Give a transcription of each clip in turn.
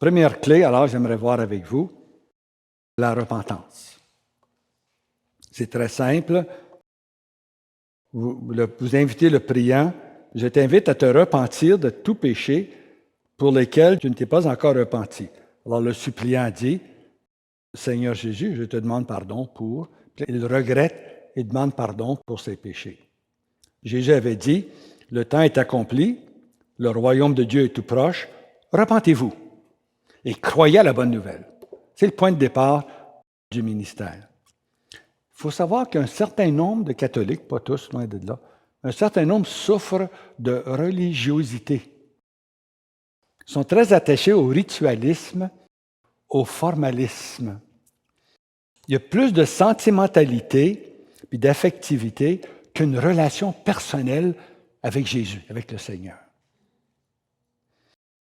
Première clé, alors j'aimerais voir avec vous, la repentance. C'est très simple. Vous invitez le priant, je t'invite à te repentir de tout péché pour lesquels tu ne t'es pas encore repenti. Alors le suppliant dit, Seigneur Jésus, je te demande pardon pour... Il regrette et demande pardon pour ses péchés. Jésus avait dit, le temps est accompli, le royaume de Dieu est tout proche, repentez-vous et croyez à la bonne nouvelle. C'est le point de départ du ministère. Il faut savoir qu'un certain nombre de catholiques, pas tous, loin de là, un certain nombre souffrent de religiosité. Ils sont très attachés au ritualisme, au formalisme. Il y a plus de sentimentalité et d'affectivité qu'une relation personnelle avec Jésus, avec le Seigneur.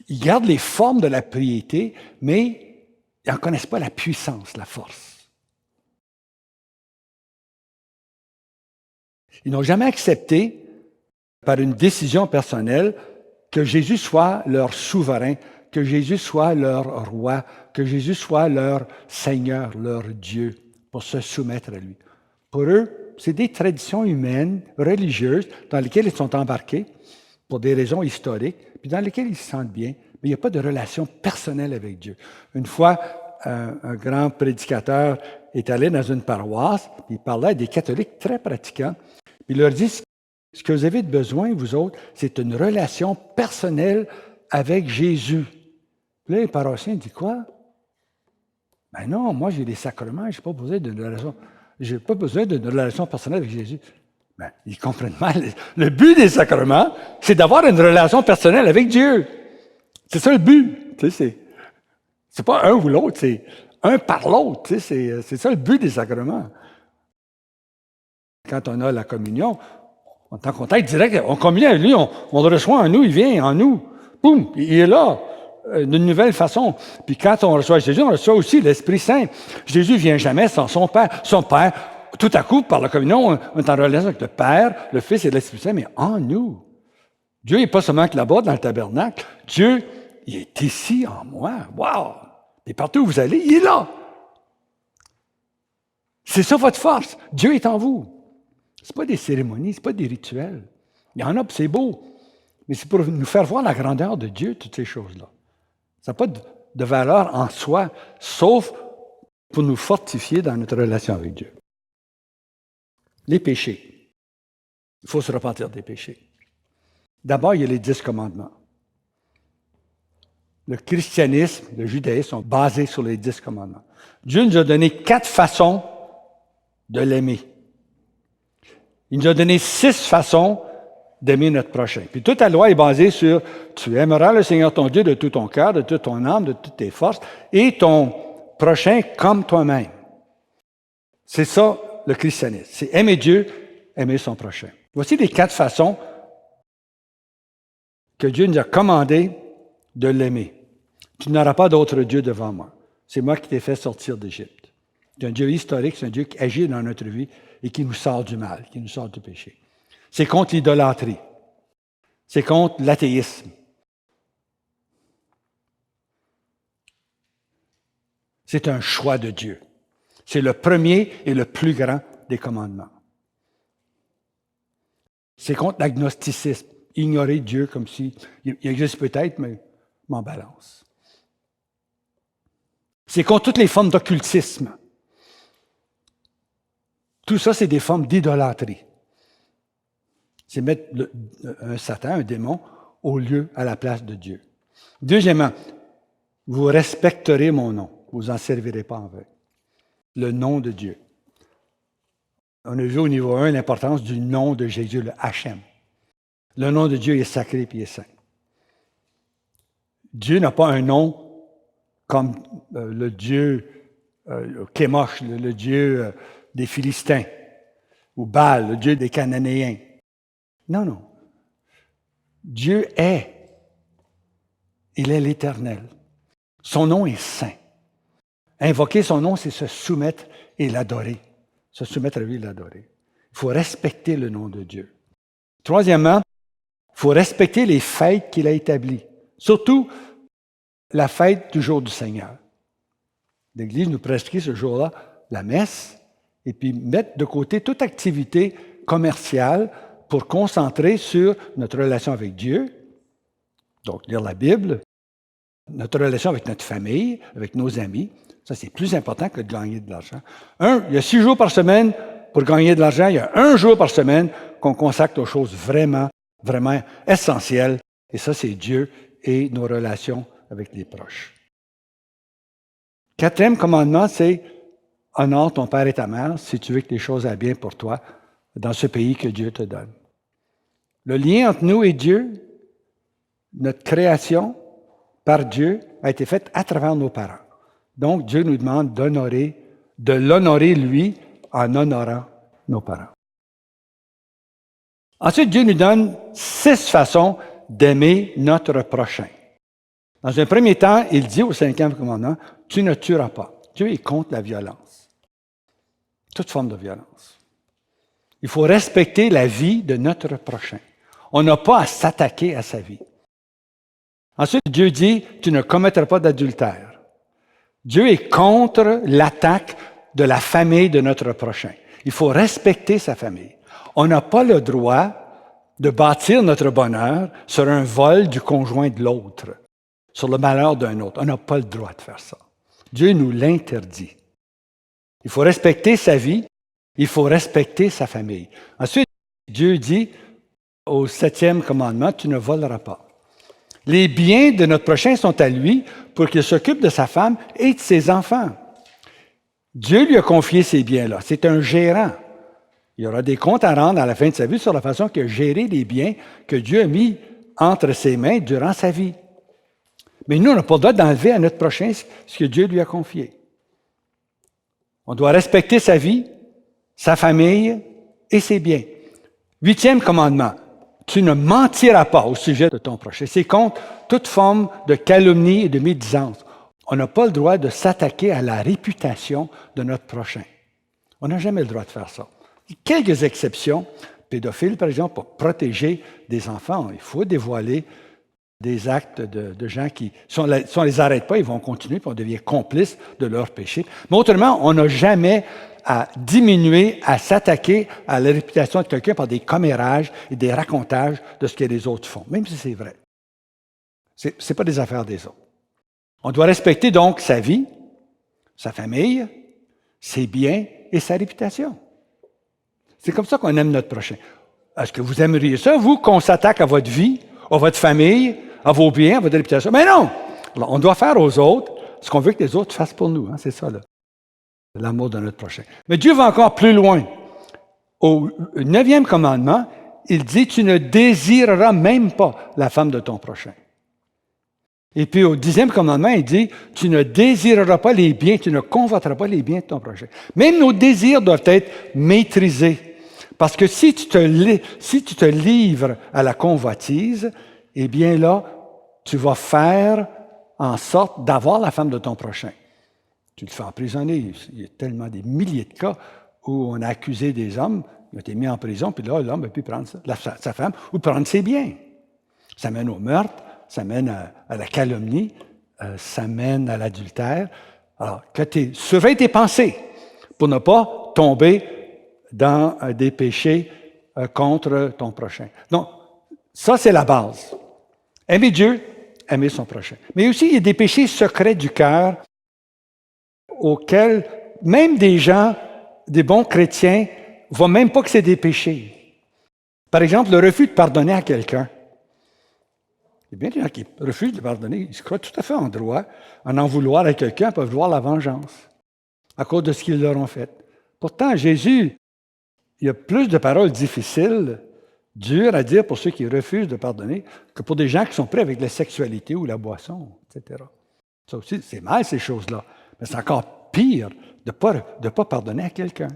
Ils gardent les formes de la piété, mais ils n'en connaissent pas la puissance, la force. Ils n'ont jamais accepté, par une décision personnelle, que Jésus soit leur souverain, que Jésus soit leur roi, que Jésus soit leur Seigneur, leur Dieu, pour se soumettre à lui. Pour eux, c'est des traditions humaines, religieuses, dans lesquelles ils sont embarqués pour des raisons historiques, puis dans lesquelles ils se sentent bien, mais il n'y a pas de relation personnelle avec Dieu. Une fois, un grand prédicateur est allé dans une paroisse, puis il parlait à des catholiques très pratiquants, puis il leur dit, ce que vous avez de besoin, vous autres, c'est une relation personnelle avec Jésus. Puis là, les paroissiens disent quoi? Ben non, moi j'ai les sacrements, je n'ai pas besoin d'une relation. J'ai pas besoin d'une relation personnelle avec Jésus. Ben, ils comprennent mal. Le but des sacrements, c'est d'avoir une relation personnelle avec Dieu. C'est ça le but. Tu sais, c'est pas un ou l'autre, c'est un par l'autre. Tu sais, c'est ça le but des sacrements. Quand on a la communion, on est en contact direct, on communie avec lui, on le reçoit en nous, il vient en nous. Boum, il est là, d'une nouvelle façon. Puis quand on reçoit Jésus, on reçoit aussi l'Esprit Saint. Jésus ne vient jamais sans son Père. Son Père, tout à coup, par la communion, on est en relation avec le Père, le Fils et l'Esprit Saint, mais en nous. Dieu n'est pas seulement que là-bas, dans le tabernacle. Dieu, il est ici, en moi. Wow! Et partout où vous allez, il est là. C'est ça votre force. Dieu est en vous. Ce n'est pas des cérémonies, ce n'est pas des rituels. Il y en a, puis c'est beau. Mais c'est pour nous faire voir la grandeur de Dieu, toutes ces choses-là. Ça n'a pas de valeur en soi, sauf pour nous fortifier dans notre relation avec Dieu. Les péchés. Il faut se repentir des péchés. D'abord, il y a les 10 commandements. Le christianisme, le judaïsme sont basés sur les 10 commandements. Dieu nous a donné 4 façons de l'aimer. Il nous a donné 6 façons d'aimer notre prochain. Puis toute la loi est basée sur « Tu aimeras le Seigneur ton Dieu de tout ton cœur, de toute ton âme, de toutes tes forces, et ton prochain comme toi-même. » C'est ça, le christianisme. C'est aimer Dieu, aimer son prochain. Voici les 4 façons que Dieu nous a commandé de l'aimer. « Tu n'auras pas d'autre Dieu devant moi. C'est moi qui t'ai fait sortir d'Égypte. » C'est un Dieu historique, c'est un Dieu qui agit dans notre vie et qui nous sort du mal, qui nous sort du péché. C'est contre l'idolâtrie. C'est contre l'athéisme. C'est un choix de Dieu. C'est le premier et le plus grand des commandements. C'est contre l'agnosticisme. Ignorer Dieu comme si il existe peut-être, mais m'en balance. C'est contre toutes les formes d'occultisme. Tout ça, c'est des formes d'idolâtrie. C'est mettre un Satan, un démon, au lieu, à la place de Dieu. Deuxièmement, vous respecterez mon nom. Vous n'en servirez pas en vain. Le nom de Dieu. On a vu au niveau 1 l'importance du nom de Jésus, le Hachem. Le nom de Dieu est sacré et est saint. Dieu n'a pas un nom comme le Dieu Kémosh, le Dieu des Philistins, ou Baal, le Dieu des Cananéens. Non, non. Dieu est. Il est l'Éternel. Son nom est saint. Invoquer son nom, c'est se soumettre et l'adorer. Se soumettre à lui et l'adorer. Il faut respecter le nom de Dieu. Troisièmement, il faut respecter les fêtes qu'il a établies. Surtout la fête du jour du Seigneur. L'Église nous prescrit ce jour-là la messe et puis mettre de côté toute activité commerciale pour concentrer sur notre relation avec Dieu, donc lire la Bible, notre relation avec notre famille, avec nos amis. Ça, c'est plus important que de gagner de l'argent. Il y a 6 jours par semaine pour gagner de l'argent. Il y a 1 jour par semaine qu'on consacre aux choses vraiment, vraiment essentielles. Et ça, c'est Dieu et nos relations avec les proches. 4e commandement, c'est « Honore ton père et ta mère si tu veux que les choses aillent bien pour toi dans ce pays que Dieu te donne. » Le lien entre nous et Dieu, notre création par Dieu, a été faite à travers nos parents. Donc, Dieu nous demande de l'honorer, lui, en honorant nos parents. Ensuite, Dieu nous donne 6 façons d'aimer notre prochain. Dans un premier temps, il dit au 5e commandement, « Tu ne tueras pas. » Dieu est contre la violence. Toute forme de violence. Il faut respecter la vie de notre prochain. On n'a pas à s'attaquer à sa vie. Ensuite, Dieu dit, « Tu ne commettras pas d'adultère. » Dieu est contre l'attaque de la famille de notre prochain. Il faut respecter sa famille. On n'a pas le droit de bâtir notre bonheur sur un vol du conjoint de l'autre, sur le malheur d'un autre. On n'a pas le droit de faire ça. Dieu nous l'interdit. Il faut respecter sa vie, il faut respecter sa famille. Ensuite, Dieu dit au 7e commandement, « Tu ne voleras pas. » Les biens de notre prochain sont à lui pour qu'il s'occupe de sa femme et de ses enfants. Dieu lui a confié ces biens-là. C'est un gérant. Il y aura des comptes à rendre à la fin de sa vie sur la façon qu'il a géré les biens que Dieu a mis entre ses mains durant sa vie. Mais nous, on n'a pas le droit d'enlever à notre prochain ce que Dieu lui a confié. On doit respecter sa vie, sa famille et ses biens. 8e commandement. Tu ne mentiras pas au sujet de ton prochain. C'est contre toute forme de calomnie et de médisance. On n'a pas le droit de s'attaquer à la réputation de notre prochain. On n'a jamais le droit de faire ça. Il y a quelques exceptions. Pédophiles, par exemple, pour protéger des enfants, il faut dévoiler des actes de gens qui, si on ne les arrête pas, ils vont continuer, puis on devient complice de leurs péchés. Mais autrement, on n'a jamais à diminuer, à s'attaquer à la réputation de quelqu'un par des commérages et des racontages de ce que les autres font, même si c'est vrai. Ce n'est pas des affaires des autres. On doit respecter donc sa vie, sa famille, ses biens et sa réputation. C'est comme ça qu'on aime notre prochain. Est-ce que vous aimeriez ça, vous, qu'on s'attaque à votre vie, à votre famille, à vos biens, à votre réputation? Mais non! Alors, on doit faire aux autres ce qu'on veut que les autres fassent pour nous. Hein? C'est ça, là. L'amour de notre prochain. Mais Dieu va encore plus loin. Au 9e commandement, il dit, tu ne désireras même pas la femme de ton prochain. Et puis au 10e commandement, il dit, tu ne désireras pas les biens, tu ne convoiteras pas les biens de ton prochain. Même nos désirs doivent être maîtrisés. Parce que si tu te livres à la convoitise, eh bien là, tu vas faire en sorte d'avoir la femme de ton prochain. Tu le fais emprisonner. Il y a tellement des milliers de cas où on a accusé des hommes, ils ont été mis en prison, puis là, l'homme a pu prendre sa femme ou prendre ses biens. Ça mène au meurtre, ça mène à la calomnie, ça mène à l'adultère. Alors, que tu surveilles tes pensées pour ne pas tomber dans des péchés contre ton prochain. Donc, ça, c'est la base. Aimer Dieu, aimer son prochain. Mais aussi, il y a des péchés secrets du cœur auxquels même des gens, des bons chrétiens, ne voient même pas que c'est des péchés. Par exemple, le refus de pardonner à quelqu'un. Il y a bien des gens qui refusent de pardonner. Ils se croient tout à fait en droit. En vouloir à quelqu'un, peuvent vouloir la vengeance à cause de ce qu'ils leur ont fait. Pourtant, Jésus, il y a plus de paroles difficiles, dures à dire pour ceux qui refusent de pardonner que pour des gens qui sont prêts avec la sexualité ou la boisson, etc. Ça aussi, c'est mal, ces choses-là. Mais c'est encore pire de ne pas pardonner à quelqu'un.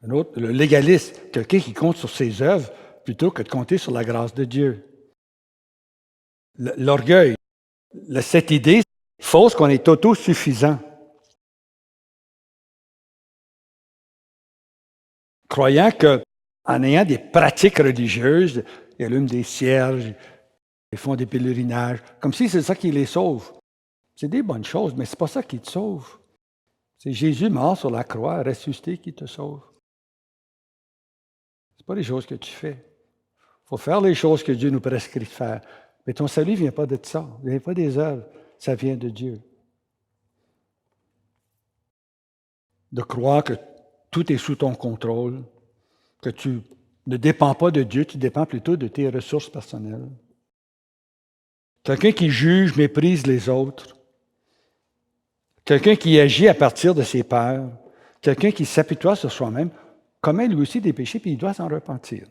Un autre, le légaliste, quelqu'un qui compte sur ses œuvres plutôt que de compter sur la grâce de Dieu. L'orgueil, cette idée fausse qu'on est autosuffisant. Croyant qu'en ayant des pratiques religieuses ils allument des cierges, ils font des pèlerinages, comme si c'est ça qui les sauve. C'est des bonnes choses, mais ce n'est pas ça qui te sauve. C'est Jésus mort sur la croix, ressuscité, qui te sauve. Ce n'est pas les choses que tu fais. Il faut faire les choses que Dieu nous prescrit de faire. Mais ton salut ne vient pas de ça, il ne vient pas des œuvres, ça vient de Dieu. De croire que tout est sous ton contrôle, que tu ne dépends pas de Dieu, tu dépends plutôt de tes ressources personnelles. Quelqu'un qui juge, méprise les autres. Quelqu'un qui agit à partir de ses peurs. Quelqu'un qui s'apitoie sur soi-même, commet lui aussi des péchés, puis il doit s'en repentir.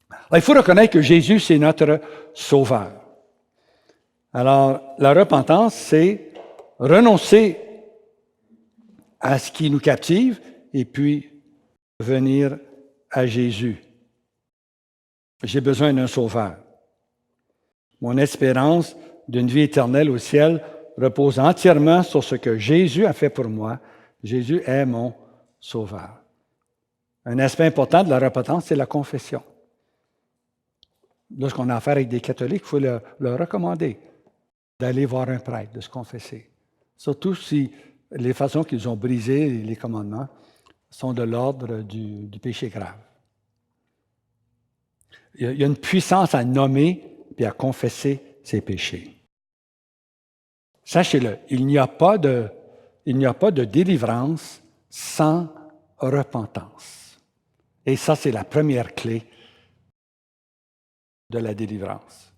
Alors, il faut reconnaître que Jésus, c'est notre Sauveur. Alors, la repentance, c'est renoncer à ce qui nous captive et puis venir à Jésus. J'ai besoin d'un Sauveur. Mon espérance d'une vie éternelle au ciel repose entièrement sur ce que Jésus a fait pour moi. Jésus est mon Sauveur. Un aspect important de la repentance, c'est la confession. Lorsqu'on a affaire avec des catholiques, il faut leur recommander d'aller voir un prêtre, de se confesser. Surtout si les façons qu'ils ont brisé les commandements sont de l'ordre du péché grave. Il y a une puissance à nommer et à confesser ses péchés. Sachez-le, il n'y a pas de délivrance sans repentance. Et ça, c'est la première clé de la délivrance.